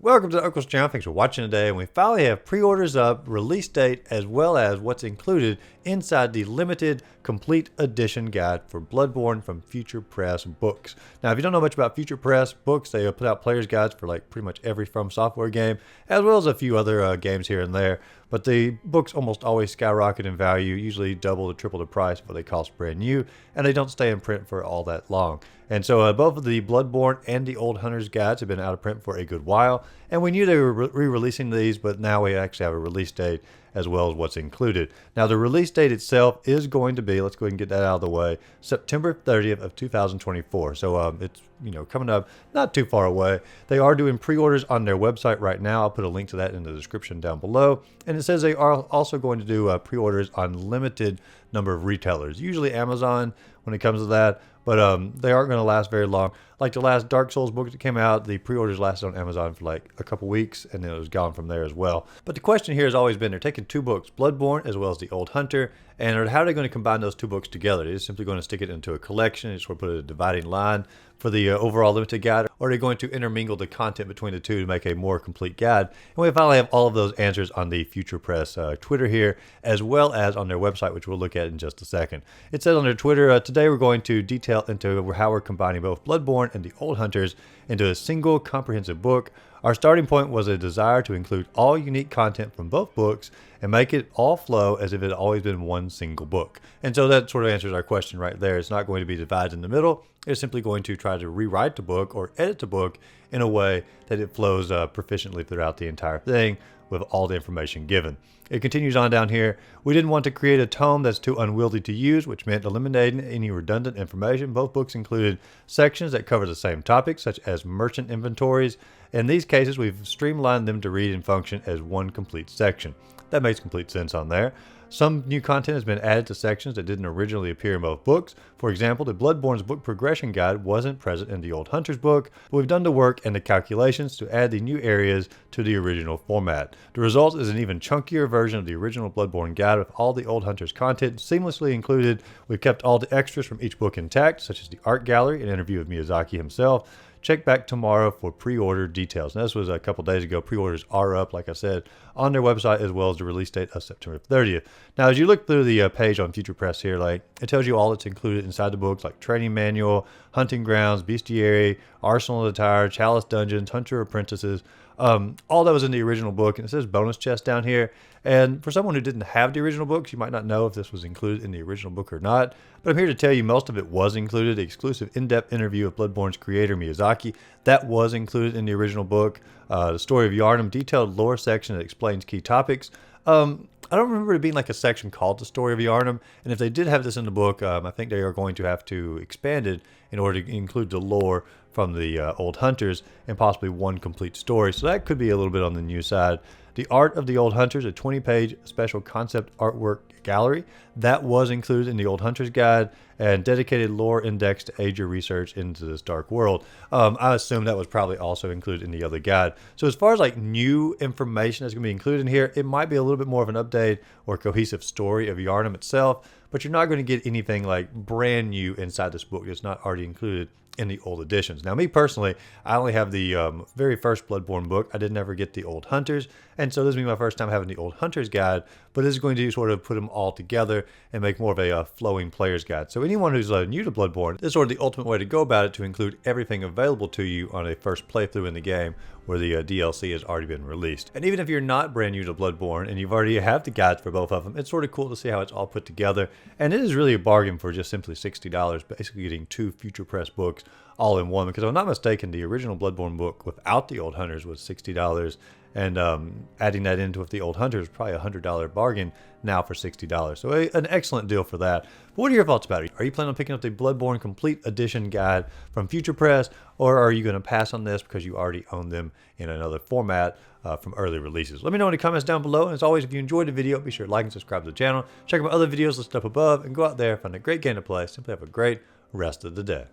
Welcome to the Uncle's Channel. Thanks for watching today. And we finally have pre-orders up, release date, as well as what's included inside the limited complete edition guide for Bloodborne from FuturePress books. Now, if you don't know much about FuturePress books, they put out player's guides for like pretty much every From Software game, as well as a few other games here and there. But the books almost always skyrocket in value, usually double to triple the price of what they cost brand new, and they don't stay in print for all that long. And so both of the Bloodborne and the Old Hunter's guides have been out of print for a good while, and we knew they were re-releasing these, but now we actually have a release date as well as what's included. Now the release date itself is going to be, let's go ahead and get that out of the way, September 30th of 2024. So it's coming up not too far away. They are doing pre-orders on their website right now. I'll put a link to that in the description down below. And it says they are also going to do pre-orders on limited number of retailers, usually Amazon when it comes to that. But they aren't going to last very long. Like the last Dark Souls book that came out, the pre-orders lasted on Amazon for like a couple weeks, and then it was gone from there as well. But the question here has always been, they're taking two books, Bloodborne as well as the Old Hunter, and how are they going to combine those two books together? They're just simply going to stick it into a collection, just sort of put a dividing line for the overall limited guide, or are they going to intermingle the content between the two to make a more complete guide? And we finally have all of those answers on the FuturePress Twitter here, as well as on their website, which we'll look at in just a second. It says on their Twitter, today we're going to detail into how we're combining both Bloodborne and the Old Hunters into a single comprehensive book. Our starting point was a desire to include all unique content from both books and make it all flow as if it had always been one single book. And so that sort of answers our question right there. It's not going to be divided in the middle. It's simply going to try to rewrite the book or edit the book in a way that it flows proficiently throughout the entire thing with all the information given. It continues on down here. We didn't want to create a tome that's too unwieldy to use, which meant eliminating any redundant information. Both books included sections that cover the same topics, such as merchant inventories. In these cases, we've streamlined them to read and function as one complete section. That makes complete sense on there. Some new content has been added to sections that didn't originally appear in both books. For example, the Bloodborne's book progression guide wasn't present in the Old Hunter's book, but we've done the work and the calculations to add the new areas to the original format. The result is an even chunkier version of the original Bloodborne guide with all the Old Hunter's content seamlessly included. We've kept all the extras from each book intact, such as the art gallery, an interview with Miyazaki himself. Check back tomorrow for pre-order details. Now, this was a couple days ago. Pre-orders are up, like I said, on their website, as well as the release date of September 30th. Now, as you look through the page on FuturePress here, like it tells you all that's included inside the books, like training manual, hunting grounds, bestiary, arsenal attire, chalice dungeons, hunter apprentices. All that was in the original book, and it says bonus chest down here. And for someone who didn't have the original books, you might not know if this was included in the original book or not, but I'm here to tell you most of it was included. The exclusive in-depth interview with Bloodborne's creator Miyazaki, that was included in the original book. The story of Yharnam, detailed lore section that explains key topics. I don't remember it being like a section called The Story of Yharnam, and if they did have this in the book, I think they are going to have to expand it in order to include the lore from the Old Hunters and possibly one complete story. So that could be a little bit on the new side. The Art of the Old Hunters, a 20-page special concept artwork gallery, that was included in the Old Hunters guide, and dedicated lore index to aid your research into this dark world. I assume that was probably also included in the other guide. So as far as like new information that's going to be included in here, it might be a little bit more of an update or cohesive story of Yharnam itself, but you're not going to get anything like brand new inside this book that's not already included in the old editions. Now, me personally, I only have the very first Bloodborne book. I did never get the Old Hunters, and so this will be my first time having the Old Hunters guide, but this is going to sort of put them all together and make more of a flowing player's guide. So anyone who's new to Bloodborne, this is sort of the ultimate way to go about it, to include everything available to you on a first playthrough in the game where the DLC has already been released. And even if you're not brand new to Bloodborne and you've already have the guides for both of them, it's sort of cool to see how it's all put together. And it is really a bargain for just simply $60, basically getting two FuturePress books all in one. Because if I'm not mistaken, the original Bloodborne book without the Old Hunters was $60. And adding that into with the Old Hunters is probably a $100 bargain now for $60. So an excellent deal for that. But what are your thoughts about it? Are you planning on picking up the Bloodborne Complete Edition guide from FuturePress, or are you going to pass on this because you already own them in another format from early releases? Let me know in the comments down below. And as always, if you enjoyed the video, be sure to like and subscribe to the channel. Check out my other videos listed up above, and go out there, find a great game to play. Simply have a great rest of the day.